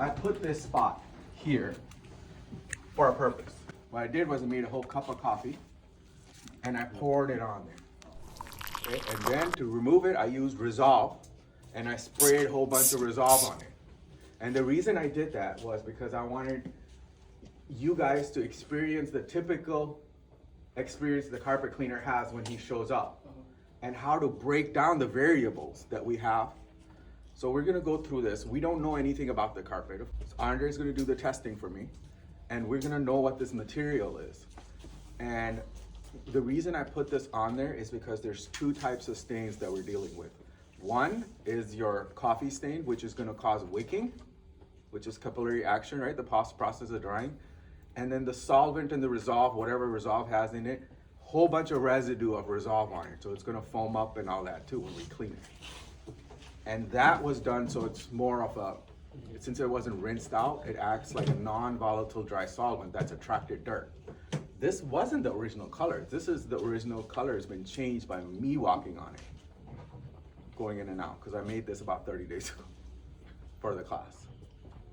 I put this spot here for a purpose. What I did was I made a whole cup of coffee and I poured it on there. Okay? And then to remove it, I used Resolve and I sprayed a whole bunch of Resolve on it. And the reason I did that was because I wanted you guys to experience the typical experience the carpet cleaner has when he shows up and how to break down the variables that we have. So we're gonna go through this. We don't know anything about the carpet. Andre's gonna do the testing for me and we're gonna know what this material is. And the reason I put this on there is because there's two types of stains that we're dealing with. One is your coffee stain, which is gonna cause wicking, which is capillary action, right? The process of drying. And then the solvent and the Resolve, whatever Resolve has in it, whole bunch of residue of Resolve on it. So it's gonna foam up and all that too when we clean it. And that was done so it's more of a, since it wasn't rinsed out, it acts like a non-volatile dry solvent that's attracted dirt. This wasn't the original color. This is the original color has been changed by me walking on it, going in and out, because I made this about 30 days ago for the class.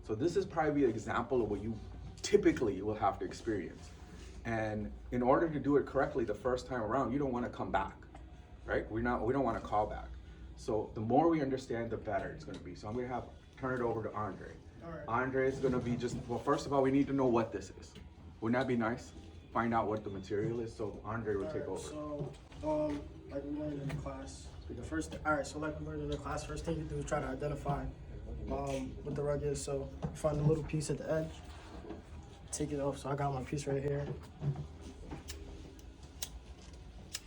So this is probably an example of what you typically will have to experience. And in order to do it correctly the first time around, you don't want to come back, right? We don't want to call back. So the more we understand, the better it's going to be. So I'm going to turn it over to Andre. All right. Andre is going to be well, first of all, we need to know what this is. Wouldn't that be nice? Find out what the material is, so Andre will take over. So, like we learned in the class, first thing you do is try to identify what the rug is. So find a little piece at the edge, take it off. So I got my piece right here.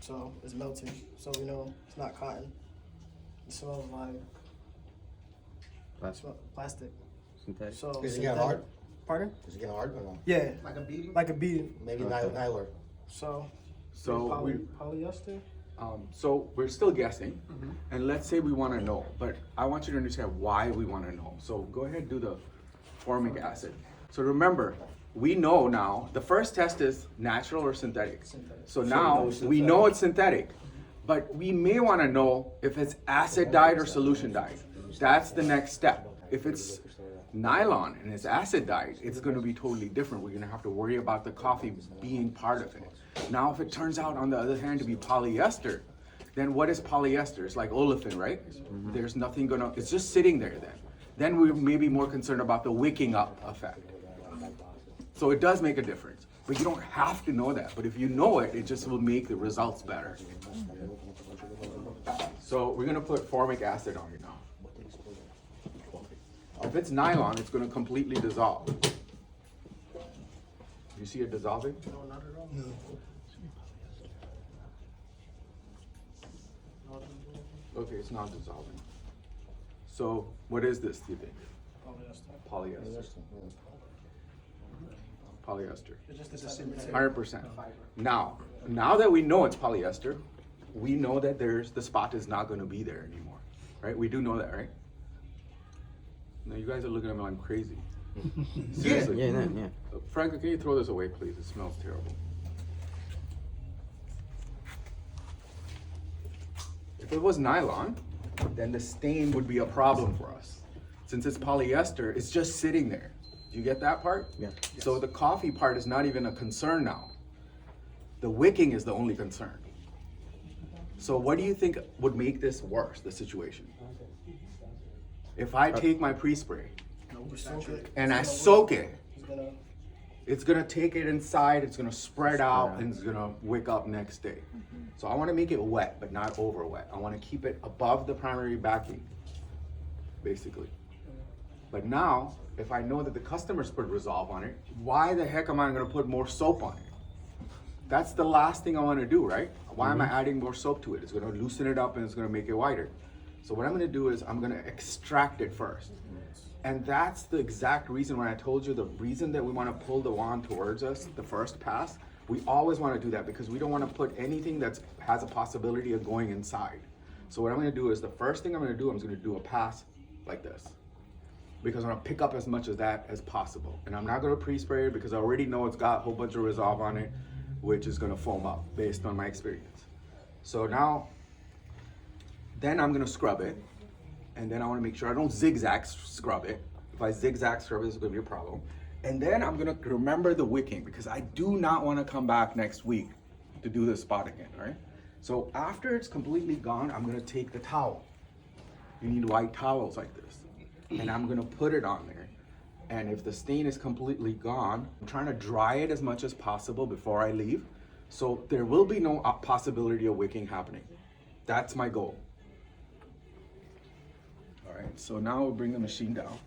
So it's melting. So we know it's not cotton. It smells like plastic. Synthetic. So Is it getting hard? Pardon? Is it getting hard or no? Yeah. Like a beading? Like a beading. Maybe nylon. So polyester. So we're still guessing, and let's say we want to know, but I want you to understand why we want to know. So go ahead and do the formic acid. So remember, we know now, the first test is natural or synthetic. So now we know it's synthetic, but we may want to know if it's acid dyed or solution dyed. That's the next step. If it's nylon and it's acid dyed, it's going to be totally different. We're going to have to worry about the coffee being part of it. Now, if it turns out, on the other hand, to be polyester, then what is polyester? It's like olefin, right? There's nothing gonna, it's just sitting there then. Then we may be more concerned about the wicking up effect. So it does make a difference, but you don't have to know that. But if you know it, it just will make the results better. So we're gonna put formic acid on it now. If it's nylon, it's gonna completely dissolve. You see it dissolving? No, not at all. No. Okay, it's not dissolving. So what is this, do you think? Polyester. Polyester. It's just 100%. Now that we know it's polyester, we know that the spot is not going to be there anymore, right? We do know that, right? No, you guys are looking at me like I'm crazy. Seriously. Yeah. Franklin, can you throw this away, please? It smells terrible. If it was nylon, then the stain would be a problem for us. Since it's polyester, it's just sitting there. Do you get that part? Yeah. So the coffee part is not even a concern now. The wicking is the only concern. So what do you think would make this worse, the situation? If I take my pre-spray and I soak it, it's gonna take it inside, it's gonna spread out, and it's gonna wick up next day. So I wanna make it wet, but not over wet. I wanna keep it above the primary backing, basically. But now, if I know that the customers put Resolve on it, why the heck am I gonna put more soap on it? That's the last thing I wanna do, right? Why am I adding more soap to it? It's gonna loosen it up and it's gonna make it whiter. So what I'm gonna do is I'm gonna extract it first. And that's the exact reason when I told you the reason that we wanna pull the wand towards us, the first pass, we always wanna do that because we don't wanna put anything that has a possibility of going inside. So what I'm gonna do is the first thing I'm gonna do, I'm gonna do a pass like this. Because I'm gonna pick up as much of that as possible. And I'm not gonna pre-spray it because I already know it's got a whole bunch of Resolve on it, which is gonna foam up based on my experience. So now, then I'm gonna scrub it. And then I wanna make sure I don't zigzag scrub it. If I zigzag service, it's gonna be a problem. And then I'm gonna remember the wicking because I do not wanna come back next week to do this spot again, all right? So after it's completely gone, I'm gonna take the towel. You need white towels like this. And I'm gonna put it on there. And if the stain is completely gone, I'm trying to dry it as much as possible before I leave. So there will be no possibility of wicking happening. That's my goal. All right, so now we'll bring the machine down.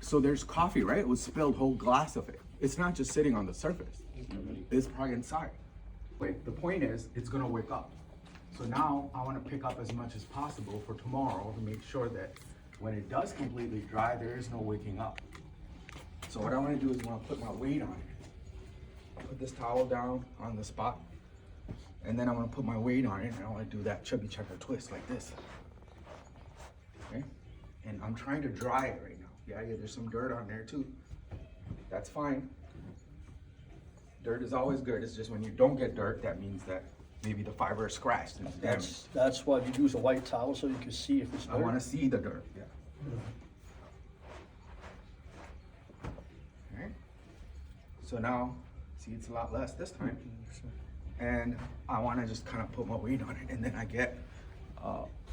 So there's coffee, right? It was spilled whole glass of it. It's not just sitting on the surface. It's probably inside. Wait, the point is, it's gonna wick up. So now I wanna pick up as much as possible for tomorrow to make sure that when it does completely dry, there is no wicking up. So what I wanna do is I wanna put my weight on it. Put this towel down on the spot. And then I'm gonna put my weight on it and I wanna do that chubby checker twist like this. Okay? And I'm trying to dry it right now. Yeah, there's some dirt on there too. That's fine. Dirt is always good. It's just when you don't get dirt, that means that maybe the fiber is scratched and it's damaged. That's why you use a white towel so you can see if it's dirt. I want to see the dirt. Yeah. All right. So now, see, it's a lot less this time. And I want to just kind of put my weight on it, and then I get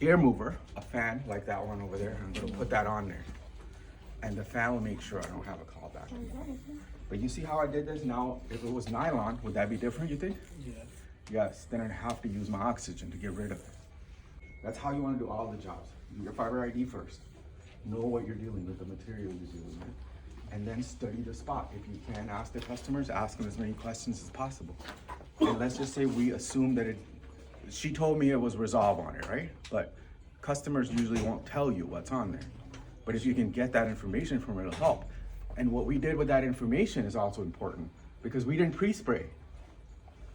air mover, a fan like that one over there. I'm gonna put that on there. And the fan will make sure I don't have a callback. But you see how I did this? Now, if it was nylon, would that be different, you think? Yeah. Yes, then I'd have to use my oxygen to get rid of it. That's how you want to do all the jobs. Do your fiber ID first. Know what you're dealing with, the material you're dealing with. And then study the spot. If you can ask the customers, ask them as many questions as possible. And let's just say we assume that she told me it was Resolve on it, right? But customers usually won't tell you what's on there. But if you can get that information from it, it'll help. And what we did with that information is also important because we didn't pre-spray.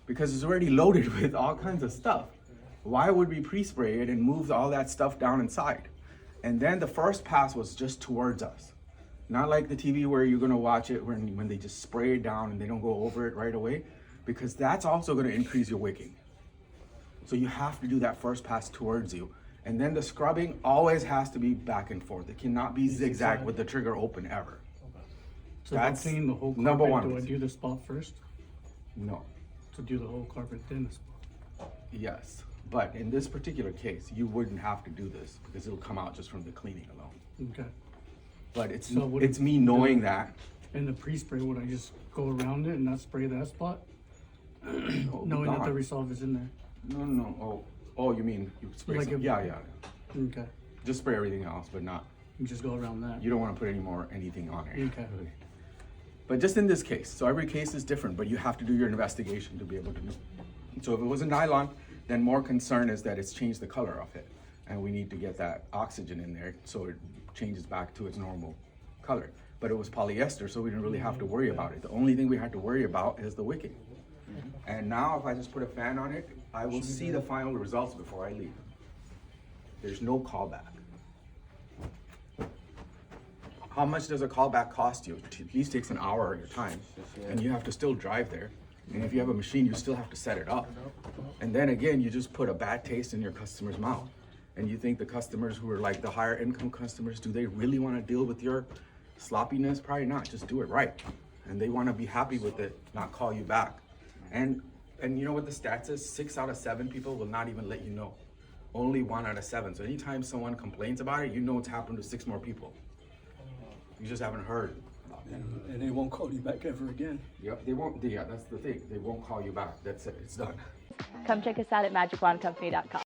Because it's already loaded with all kinds of stuff. Why would we pre-spray it and move all that stuff down inside? And then the first pass was just towards us. Not like the TV where you're gonna watch it when they just spray it down and they don't go over it right away, because that's also gonna increase your wicking. So you have to do that first pass towards you. And then the scrubbing always has to be back and forth. It cannot be zigzag with the trigger open ever. So That's to clean the whole carpet, number one. do I do the spot first? No, To do the whole carpet, then the spot? yes. But in this particular case, you wouldn't have to do this because it'll come out just from the cleaning alone. Okay. But it's So would it's it- me knowing that. In the pre-spray, would I just go around it and not spray that spot? it'll be Knowing that the gone. Resolve is in there? No. Oh, you mean you spray Like some? if- Yeah. Okay. Just spray everything else, but not. You just go around that? You don't want to put anything on it. Okay. But just in this case, so every case is different, but you have to do your investigation to be able to know. So if it was a nylon, then more concern is that it's changed the color of it. And we need to get that oxygen in there so it changes back to its normal color. But it was polyester, so we didn't really have to worry about it. The only thing we had to worry about is the wicking. And now if I just put a fan on it, I will see the final results before I leave. There's no callback. How much does a callback cost you? It at least takes an hour of your time, and you have to still drive there. And if you have a machine, you still have to set it up. And then again, you just put a bad taste in your customer's mouth. And you think the customers who are like the higher income customers, do they really want to deal with your sloppiness? Probably not. Just do it right. And they want to be happy with it, not call you back. And you know what the stats is? 6 out of 7 people will not even let you know. Only 1 out of 7. So anytime someone complains about it, you know it's happened to 6 more people. You just haven't heard about it. And they won't call you back ever again. Yep, they won't. Yeah, that's the thing. They won't call you back. That's it. It's done. Come check us out at magicwandcompany.com.